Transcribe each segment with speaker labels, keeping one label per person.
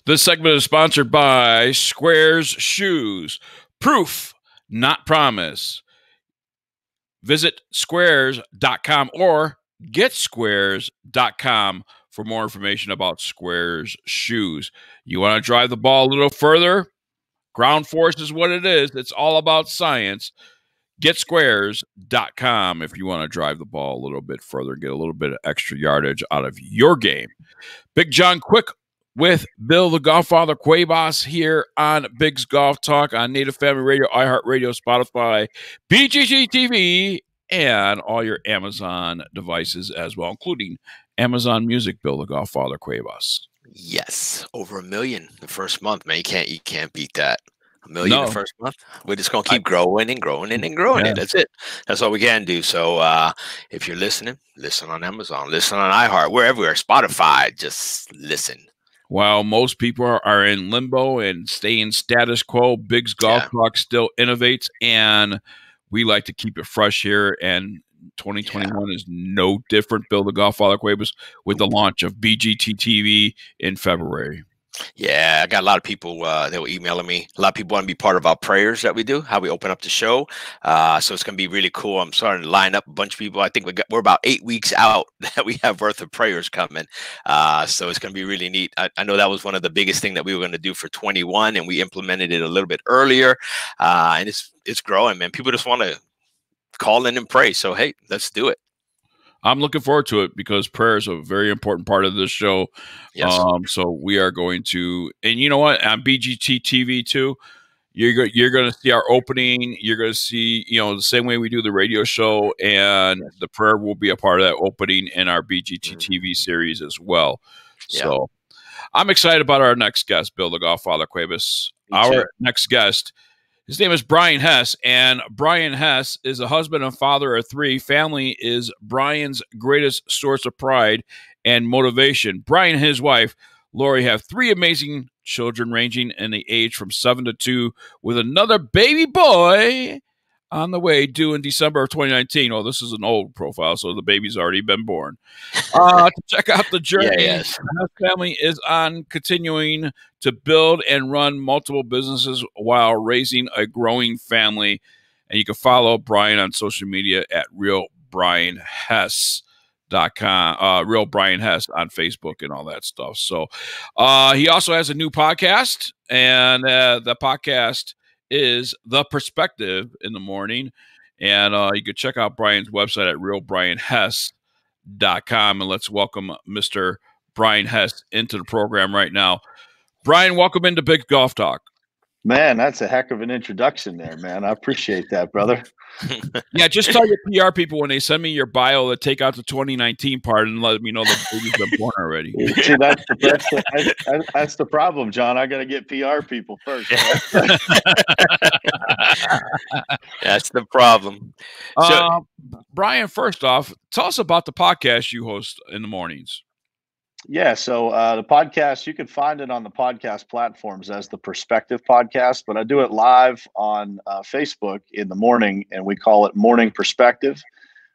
Speaker 1: This segment is sponsored by Squares Shoes. Proof, not promise. Visit squares.com or getsquares.com for more information about Squares Shoes. You want to drive the ball a little further? Ground force is what it is. It's all about science. Getsquares.com if you want to drive the ball a little bit further, get a little bit of extra yardage out of your game. Big John Quick with Bill the Golffather Cuevas here on Big's Golf Talk on Native Family Radio, iHeartRadio, Spotify, BGT TV, and all your Amazon devices as well, including Amazon Music. Bill the Golffather Cuevas.
Speaker 2: Yes, over 1 million the first month, man. You can't beat that. 1 million the first month. We're just gonna keep growing and growing and growing it. That's it. That's all we can do. So if you're listening, listen on Amazon, listen on iHeart, we're everywhere. Spotify, just listen.
Speaker 1: While most people are in limbo and stay in status quo, Big's Golf Talk still innovates, and we like to keep it fresh here. And 2021 is no different. Bill the Golffather Cuevas with the launch of BGT TV in February.
Speaker 2: Yeah, I got a lot of people that were emailing me. A lot of people want to be part of our prayers that we do, how we open up the show. So it's going to be really cool. I'm starting to line up a bunch of people. I think we're about 8 weeks out that we have worth of prayers coming. So it's going to be really neat. I know that was one of the biggest things that we were going to do for 21, and we implemented it a little bit earlier. And it's growing, man. People just want to call in and pray. So, hey, let's do it.
Speaker 1: I'm looking forward to it because prayer is a very important part of this show.
Speaker 2: Yes.
Speaker 1: So we are going to, and you know what, on BGT TV too, you're going to see our opening. You're going to see, the same way we do the radio show, and the prayer will be a part of that opening in our BGT TV series as well. So I'm excited about our next guest, Bill the Golffather Cuevas. Our next guest, his name is Brian Hess, and Brian Hess is a husband and father of 3. Family is Brian's greatest source of pride and motivation. Brian and his wife, Lori, have 3 amazing children ranging in the age from 7 to 2, with another baby boy on the way due in December of 2019. Oh, this is an old profile, so the baby's already been born. To check out the journey, the Hess family is on continuing to build and run multiple businesses while raising a growing family. And you can follow Brian on social media at RealBrianHess.com, Real Brian Hess on Facebook and all that stuff. So he also has a new podcast, and the podcast is The Perspective in the Morning. And you can check out Brian's website at RealBrianHess.com. And let's welcome Mr. Brian Hess into the program right now. Brian, welcome into Big Golf Talk.
Speaker 3: Man, that's a heck of an introduction there, man. I appreciate that, brother.
Speaker 1: Yeah, just tell your PR people when they send me your bio to take out the 2019 part and let me know the baby's been born already.
Speaker 3: See, that's the problem, John. I got to get PR people first.
Speaker 2: That's the problem. So,
Speaker 1: Brian, first off, tell us about the podcast you host in the mornings.
Speaker 3: Yeah, so the podcast, you can find it on the podcast platforms as the Perspective Podcast, but I do it live on Facebook in the morning, and we call it Morning Perspective.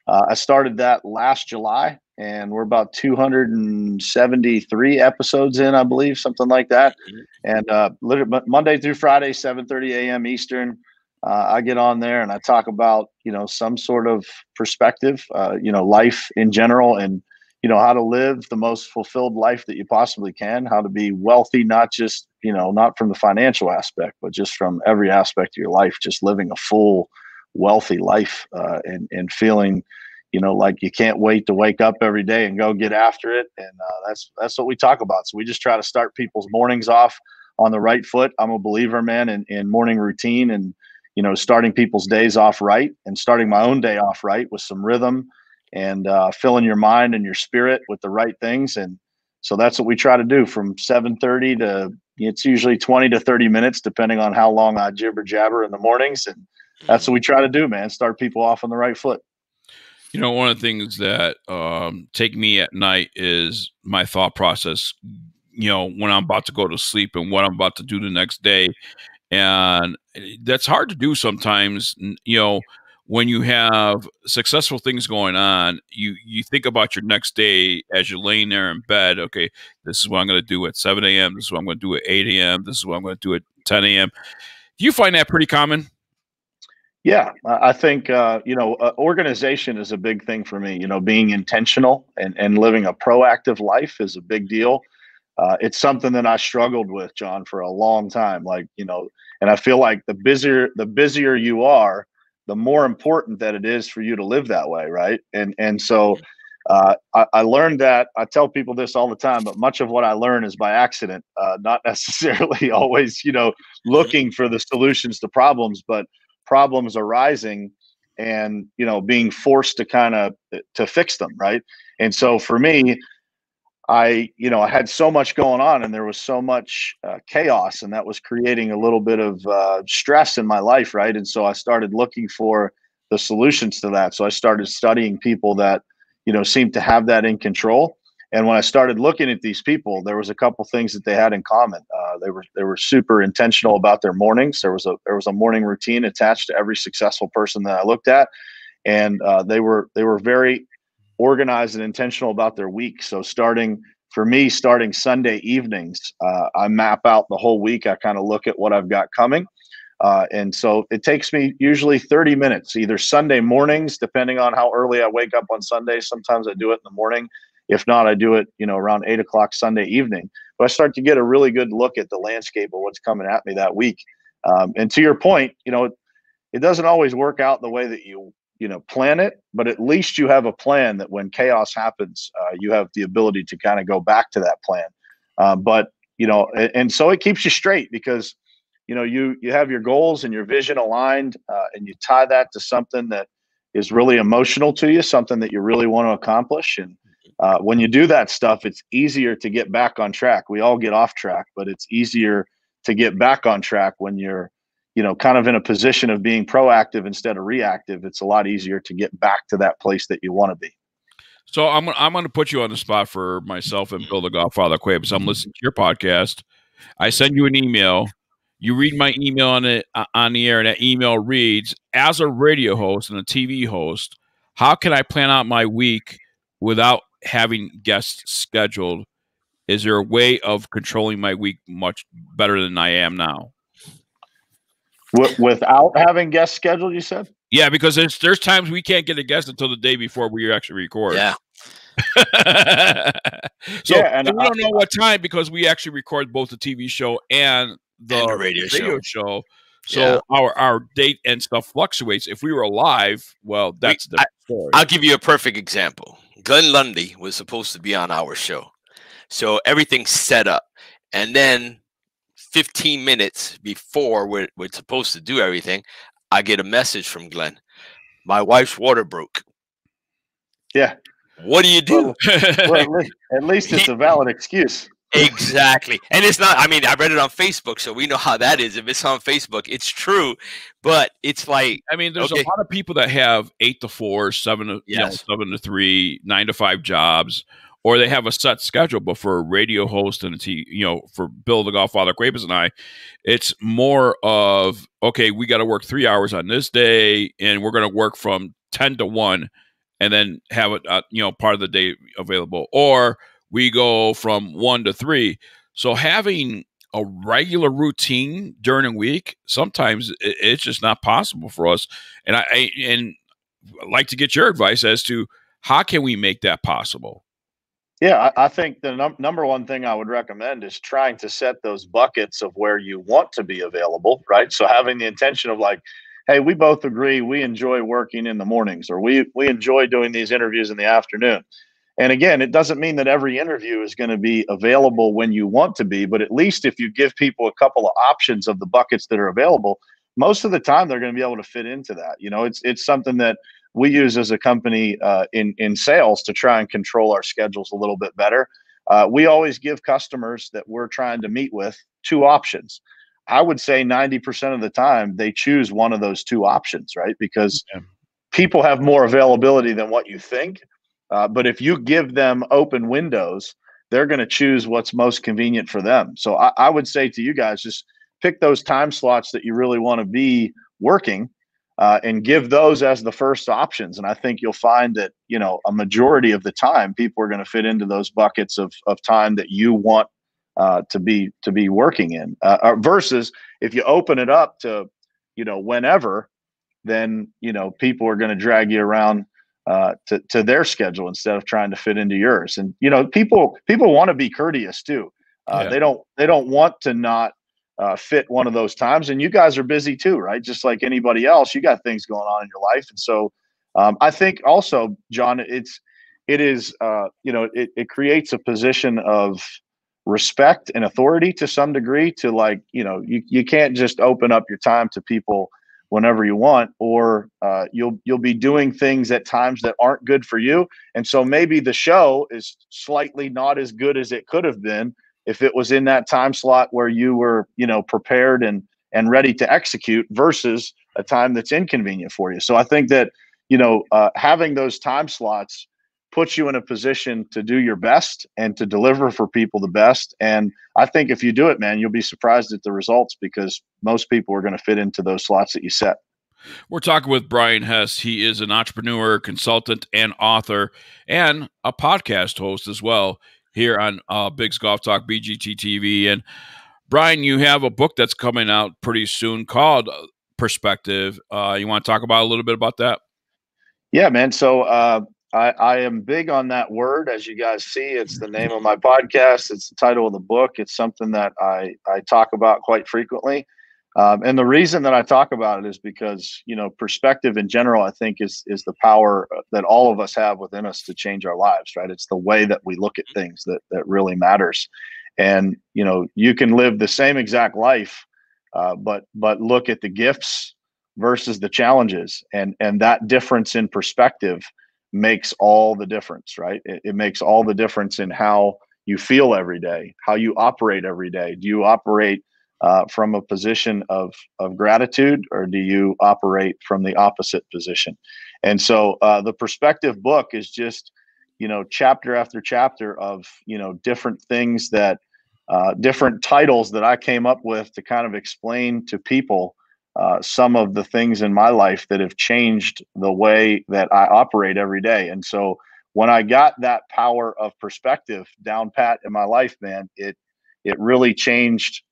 Speaker 3: I started that last July, and we're about 273 episodes in, I believe, something like that. And literally Monday through Friday, 7:30 a.m. Eastern, I get on there and I talk about, some sort of perspective, life in general, and how to live the most fulfilled life that you possibly can, how to be wealthy, not just, not from the financial aspect, but just from every aspect of your life, just living a full, wealthy life, and feeling, like you can't wait to wake up every day and go get after it. And that's what we talk about. So we just try to start people's mornings off on the right foot. I'm a believer, man, in morning routine and, starting people's days off right and starting my own day off right with some rhythm and filling your mind and your spirit with the right things. And so that's what we try to do from 7:30 to, it's usually 20 to 30 minutes, depending on how long I jibber jabber in the mornings. And that's what we try to do, man. Start people off on the right foot.
Speaker 1: One of the things that take me at night is my thought process, when I'm about to go to sleep and what I'm about to do the next day. And that's hard to do sometimes, when you have successful things going on, you think about your next day as you're laying there in bed. Okay, this is what I'm going to do at 7 a.m. This is what I'm going to do at 8 a.m. This is what I'm going to do at 10 a.m. Do you find that pretty common?
Speaker 3: Yeah, I think organization is a big thing for me. Being intentional and living a proactive life is a big deal. It's something that I struggled with, John, for a long time. And I feel like the busier you are, the more important that it is for you to live that way, right? And so I learned that. I tell people this all the time, but much of what I learn is by accident, not necessarily always, looking for the solutions to problems, but problems arising and being forced to kind of to fix them, right? And so for me, I had so much going on and there was so much chaos, and that was creating a little bit of stress in my life, right? And so I started looking for the solutions to that. So I started studying people that seemed to have that in control. And when I started looking at these people, there was a couple things that they had in common. They were super intentional about their mornings. There was a morning routine attached to every successful person that I looked at, and they were very organized and intentional about their week. So starting Sunday evenings, I map out the whole week. I kind of look at what I've got coming. And so it takes me usually 30 minutes, either Sunday mornings, depending on how early I wake up on Sunday. Sometimes I do it in the morning. If not, I do it, around 8 o'clock Sunday evening. But I start to get a really good look at the landscape of what's coming at me that week. And to your point, it doesn't always work out the way that you plan it, but at least you have a plan that when chaos happens, you have the ability to kind of go back to that plan. And so it keeps you straight because, you have your goals and your vision aligned, and you tie that to something that is really emotional to you, something that you really want to accomplish. And when you do that stuff, it's easier to get back on track. We all get off track, but it's easier to get back on track when you're kind of in a position of being proactive instead of reactive. It's a lot easier to get back to that place that you want to be.
Speaker 1: So I'm going to put you on the spot for myself and Bill the Godfather Quabes. I'm listening to your podcast. I send you an email. You read my email on the air, and that email reads, as a radio host and a TV host, how can I plan out my week without having guests scheduled? Is there a way of controlling my week much better than I am now?
Speaker 3: Without having guests scheduled, you said?
Speaker 1: Yeah, because there's times we can't get a guest until the day before we actually record.
Speaker 2: Yeah.
Speaker 1: So and we don't know what time because we actually record both the TV show and the radio show. So our date and stuff fluctuates. If we were live, well, that's the story.
Speaker 2: I'll give you a perfect example. Glenn Lundy was supposed to be on our show. So everything's set up. And then 15 minutes before we're supposed to do everything, I get a message from Glenn. My wife's water broke.
Speaker 3: Yeah.
Speaker 2: What do you do?
Speaker 3: Well, at least it's a valid excuse.
Speaker 2: Exactly. And it's not, I read it on Facebook, so we know how that is. If it's on Facebook, it's true. But it's like,
Speaker 1: there's a lot of people that have 8 to 4, 7 to 3, 9 to 5 jobs, or they have a set schedule. But for a radio host and for Bill the Godfather Quabes and I, it's more of, okay, we got to work 3 hours on this day, and we're going to work from 10 to 1, and then have it, part of the day available, or we go from 1 to 3. So having a regular routine during a week, sometimes it's just not possible for us. And I'd like to get your advice as to how can we make that possible?
Speaker 3: Yeah, I think the number one thing I would recommend is trying to set those buckets of where you want to be available, right? So having the intention of like, hey, we both agree we enjoy working in the mornings, or we enjoy doing these interviews in the afternoon. And again, it doesn't mean that every interview is going to be available when you want to be, but at least if you give people a couple of options of the buckets that are available, most of the time they're going to be able to fit into that. It's something that we use as a company in sales to try and control our schedules a little bit better. We always give customers that we're trying to meet with 2 options. I would say 90% of the time they choose one of those 2 options, right? Because people have more availability than what you think. But if you give them open windows, they're going to choose what's most convenient for them. So I would say to you guys, just pick those time slots that you really want to be working. and give those as the first options. And I think you'll find that, a majority of the time, people are going to fit into those buckets of time that you want to be working in, versus if you open it up to, whenever, then, people are going to drag you around to their schedule instead of trying to fit into yours. And, people want to be courteous too. They don't want to not fit one of those times. And you guys are busy too, right? Just like anybody else, you got things going on in your life. And so I think also, John, it creates a position of respect and authority to some degree, to like, you can't just open up your time to people whenever you want, or you'll be doing things at times that aren't good for you. And so maybe the show is slightly not as good as it could have been if it was in that time slot where you were, prepared and ready to execute, versus a time that's inconvenient for you. So I think that, having those time slots puts you in a position to do your best and to deliver for people the best. And I think if you do it, man, you'll be surprised at the results, because most people are going to fit into those slots that you set.
Speaker 1: We're talking with Brian Hess. He is an entrepreneur, consultant, and author, and a podcast host as well here on BiGGs Golf Talk, BGT TV. And Brian, you have a book that's coming out pretty soon called Perspective. You want to talk about a little bit about that?
Speaker 3: Yeah, man. So I am big on that word. As you guys see, it's the name of my podcast. It's the title of the book. It's something that I talk about quite frequently. And the reason that I talk about it is because, perspective in general, I think is the power that all of us have within us to change our lives, right? It's the way that we look at things that really matters. And, you can live the same exact life, but look at the gifts versus the challenges. And that difference in perspective makes all the difference, right? It makes all the difference in how you feel every day, how you operate every day. Do you operate from a position of gratitude, or do you operate from the opposite position? And so the Perspective book is just, chapter after chapter of, different things that different titles that I came up with to kind of explain to people some of the things in my life that have changed the way that I operate every day. And so when I got that power of perspective down pat in my life, man, it really changed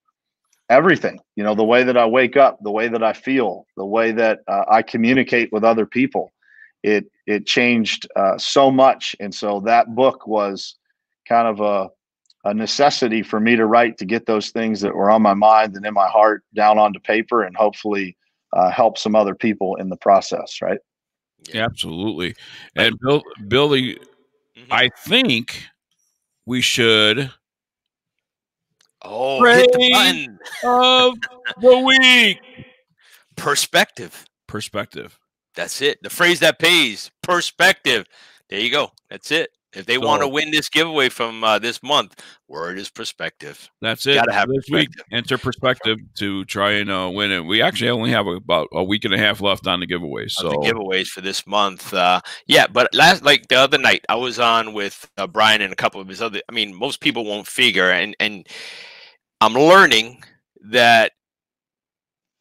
Speaker 3: everything. The way that I wake up, the way that I feel, the way that I communicate with other people, it changed so much. And so that book was kind of a necessity for me to write, to get those things that were on my mind and in my heart down onto paper, and hopefully help some other people in the process. Right.
Speaker 1: Yeah, absolutely. And Billy, I think we should
Speaker 2: hit the button
Speaker 1: of the week.
Speaker 2: Perspective. That's it. The phrase that pays. Perspective. There you go. That's it. If they want to win this giveaway from this month, word is perspective.
Speaker 1: That's it.
Speaker 2: Gotta have
Speaker 1: this week, enter perspective to try and win it. We actually only have about a week and a half left on the giveaway. So
Speaker 2: the giveaways for this month, yeah. But the other night, I was on with Brian and a couple of his other. I mean, most people won't figure, and I'm learning that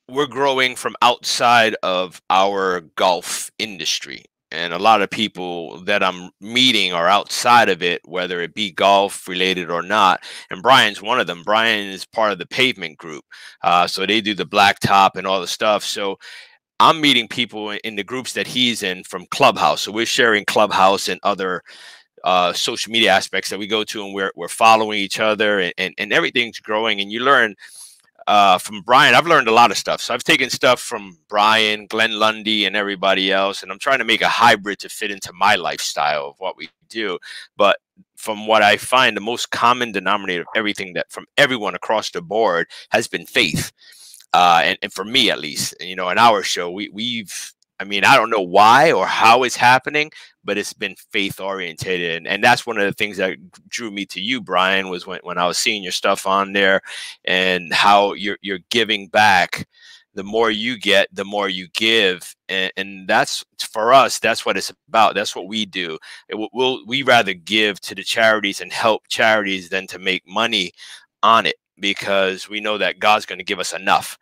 Speaker 2: we're growing from outside of our golf industry. And a lot of people that I'm meeting are outside of it, whether it be golf related or not. And Brian's one of them. Brian is part of the Pavement Group. So they do the blacktop and all the stuff. So I'm meeting people in the groups that he's in from Clubhouse. So we're sharing Clubhouse and other social media aspects that we go to, and we're following each other, and everything's growing. And you learn from Brian. I've learned a lot of stuff. So I've taken stuff from Brian, Glenn Lundy, and everybody else, and I'm trying to make a hybrid to fit into my lifestyle of what we do. But from what I find, the most common denominator of everything that from everyone across the board has been faith. And for me, at least, in our show, we've, I don't don't know why or how it's happening, but it's been faith orientated. And that's one of the things that drew me to you, Brian, was when I was seeing your stuff on there and how you're giving back. The more you get, the more you give. And that's, for us, that's what it's about. That's what we do. We rather give to the charities and help charities than to make money on it, because we know that God's going to give us enough.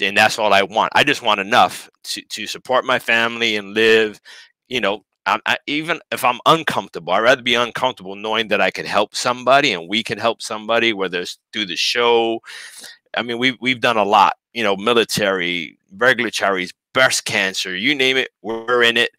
Speaker 2: And that's all I want. I just want enough to support my family and live, you know, even if I'm uncomfortable, I'd rather be uncomfortable knowing that I could help somebody and we can help somebody, whether it's through the show. I mean, we've done a lot, you know, military, regular charities, breast cancer, you name it, we're in it.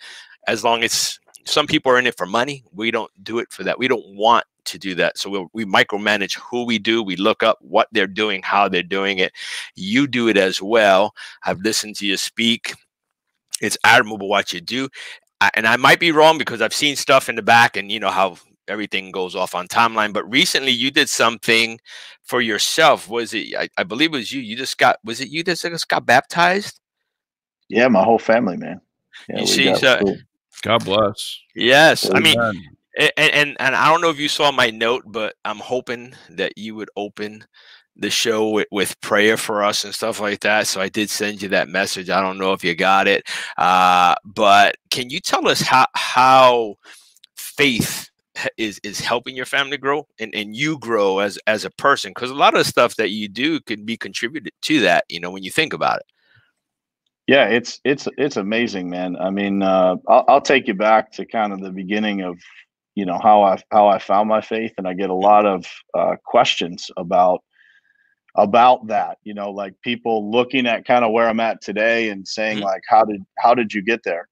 Speaker 2: As long as some people are in it for money, we don't do it for that. We don't want to do that. So we micromanage who we do. We look up what they're doing, how they're doing it. You do it as well. I've listened to you speak. It's admirable what you do. And I might be wrong because I've seen stuff in the back and you know how everything goes off on timeline. But recently you did something for yourself. Was it, I believe it was you. Was it you that just got baptized?
Speaker 3: Yeah, my whole family, man. Yeah,
Speaker 2: You
Speaker 3: we
Speaker 2: see,
Speaker 3: got
Speaker 2: so
Speaker 1: God bless.
Speaker 2: yes. I mean,
Speaker 1: Amen.
Speaker 2: and I don't know if you saw my note, but I'm hoping that you would open the show with prayer for us and stuff like that. So I did send you that message. I don't know if you got it, but can you tell us how faith is helping your family grow and you grow as a person? Because a lot of the stuff that you do could be contributed to that. You know, when you think about it.
Speaker 3: Yeah, it's amazing, man. I mean, I'll take you back to kind of the beginning of, you know, how I found my faith, and I get a lot of questions about that. You know, like people looking at kind of where I'm at today and saying
Speaker 2: Mhm.
Speaker 3: like, how did you get there?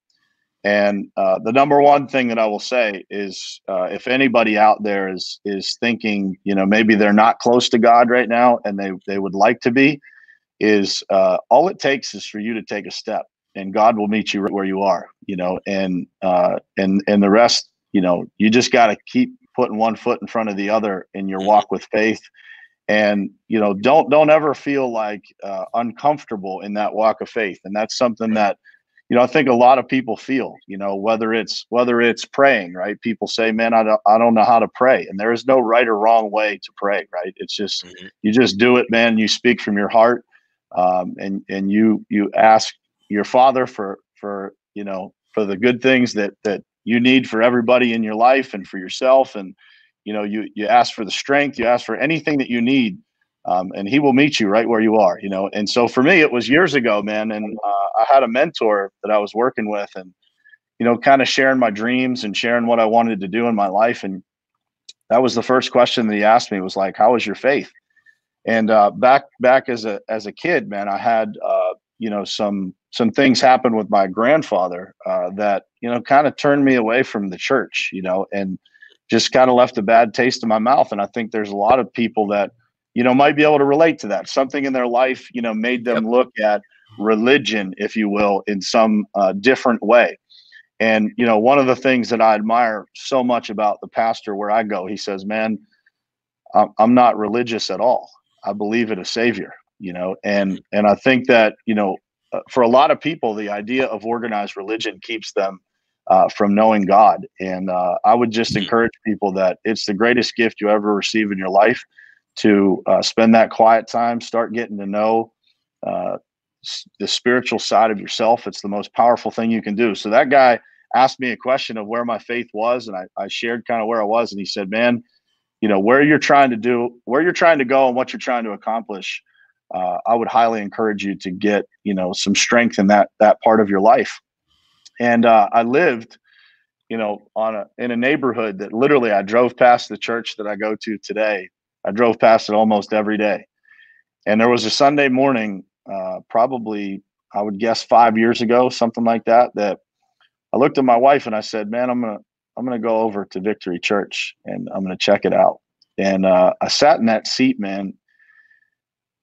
Speaker 3: And the number one thing that I will say is, if anybody out there is thinking, you know, maybe they're not close to God right now, and they would like to be, is all it takes is for you to take a step, and God will meet you right where you are, you know, and the rest, you know, you just got to keep putting one foot in front of the other in your
Speaker 2: Mhm.
Speaker 3: walk with faith. And, you know, don't ever feel like uncomfortable in that walk of faith. And that's something
Speaker 2: Right.
Speaker 3: that, you know, I think a lot of people feel, you know, whether it's praying, right? People say, man, I don't know how to pray. And there is no right or wrong way to pray, right? It's just,
Speaker 2: Mhm.
Speaker 3: you just do it, man. You speak from your heart. And you ask your Father for, you know, for the good things that you need for everybody in your life and for yourself. And, you know, you ask for the strength, you ask for anything that you need, and he will meet you right where you are, you know. And so for me, it was years ago, man. And I had a mentor that I was working with, and, you know, kind of sharing my dreams and sharing what I wanted to do in my life. And that was the first question that he asked me, was like, how is your faith? And back as a kid, man, I had you know, some things happen with my grandfather that, you know, kind of turned me away from the church, you know, and just kind of left a bad taste in my mouth. And I think there's a lot of people that, you know, might be able to relate to that. Something in their life, you know, made
Speaker 2: Yep.
Speaker 3: them look at religion, if you will, in some different way. And, you know, one of the things that I admire so much about the pastor where I go, he says, man, I'm not religious at all. I believe in a savior, you know, and I think that, you know, for a lot of people, the idea of organized religion keeps them from knowing God. And I would just
Speaker 2: Mhm.
Speaker 3: encourage people that it's the greatest gift you ever receive in your life, to spend that quiet time, start getting to know uh, the spiritual side of yourself. It's the most powerful thing you can do. So that guy asked me a question of where my faith was, and I shared kind of where I was, and he said, man, you know, where you're trying to go and what you're trying to accomplish, I would highly encourage you to get, you know, some strength in that part of your life. And I lived, you know, in a neighborhood that literally I drove past the church that I go to today. I drove past it almost every day. And there was a Sunday morning, probably I would guess 5 years ago, something like that, that I looked at my wife and I said, man, I'm gonna go over to Victory Church and I'm gonna check it out. And I sat in that seat, man,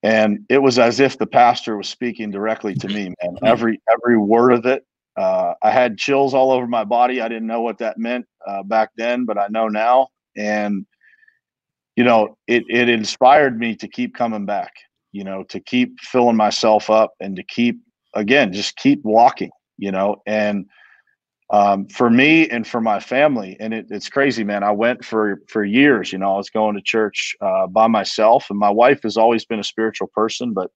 Speaker 3: and it was as if the pastor was speaking directly to me, man.
Speaker 2: Mhm.
Speaker 3: Every word of it. I had chills all over my body. I didn't know what that meant back then, but I know now. And, you know, it inspired me to keep coming back. You know, to keep filling myself up and to keep, again, just keep walking. You know, and for me and for my family. And it's crazy, man. I went for years. You know, I was going to church by myself, and my wife has always been a spiritual person, but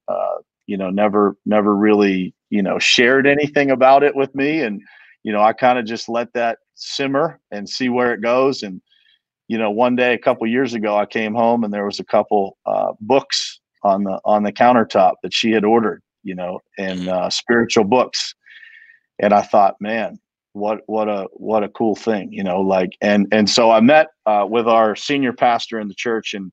Speaker 3: you know, never really, you know, shared anything about it with me. And you know, I kind of just let that simmer and see where it goes. And you know, one day a couple years ago, I came home and there was a couple books on the countertop that she had ordered, in spiritual books. And I thought, man, what a cool thing, and so I met with our senior pastor in the church, and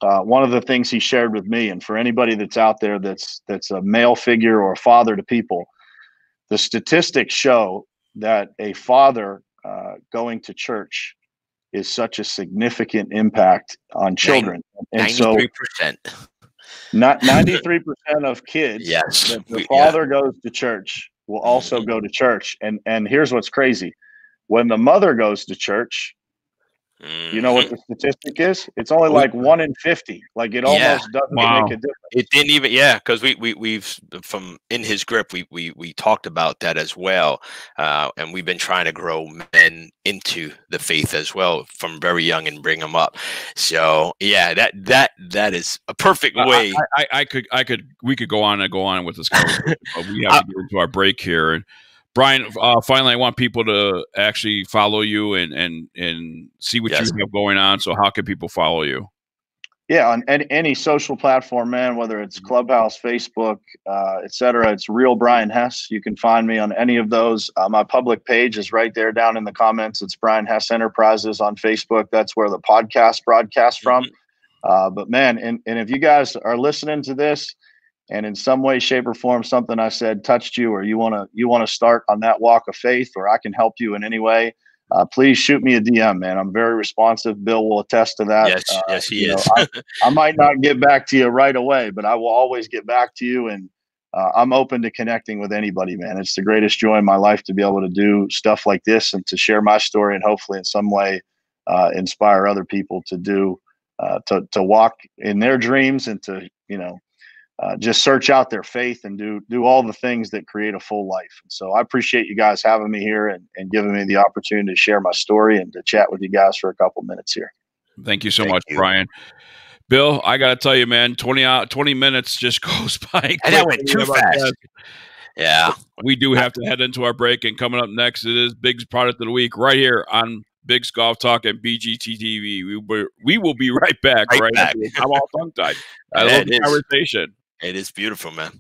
Speaker 3: one of the things he shared with me, and for anybody that's out there that's a male figure or a father to people, the statistics show that a father going to church is such a significant impact on children. And
Speaker 2: 93%.
Speaker 3: Not 93% of kids
Speaker 2: Yes,
Speaker 3: that the father goes to church will also go to church. And here's what's crazy. When the mother goes to church, you know what the statistic is? It's only like 1 in 50. Like it almost doesn't make a difference.
Speaker 2: It didn't even, because we've from in his grip, we talked about that as well, and we've been trying to grow men into the faith as well from very young and bring them up. So that is a perfect way.
Speaker 1: We could go on and go on with this conversation, but we have to get into our break here. And Brian, finally, I want people to actually follow you and see what you have going on. So how can people follow you?
Speaker 3: Yeah, on any social platform, man, whether it's Clubhouse, Facebook, etc. It's Real Brian Hess. You can find me on any of those. My public page is right there down in the comments. It's Brian Hess Enterprises on Facebook. That's where the podcast broadcasts from. But man, and if you guys are listening to this, and in some way, shape, or form, something I said touched you, or you want to start on that walk of faith, or I can help you in any way, please shoot me a DM, man. I'm very responsive. Bill will attest to that.
Speaker 2: Yes, he is.
Speaker 3: I might not get back to you right away, but I will always get back to you. And I'm open to connecting with anybody, man. It's the greatest joy in my life to be able to do stuff like this and to share my story, and hopefully in some way inspire other people to do to walk in their dreams, and to just search out their faith and do all the things that create a full life. And so I appreciate you guys having me here and giving me the opportunity to share my story and to chat with you guys for a couple minutes here.
Speaker 1: Thank you so much, Brian. Bill, I got to tell you, man, 20 minutes just goes by.
Speaker 2: And that went too fast. Yeah.
Speaker 1: We do have to head into our break, and coming up next, it is BiGGs Product of the Week right here on BiGGs Golf Talk and BGT TV. We will be right back.
Speaker 2: Right back.
Speaker 1: I'm all tongue-tied. I love the conversation.
Speaker 2: It is beautiful, man.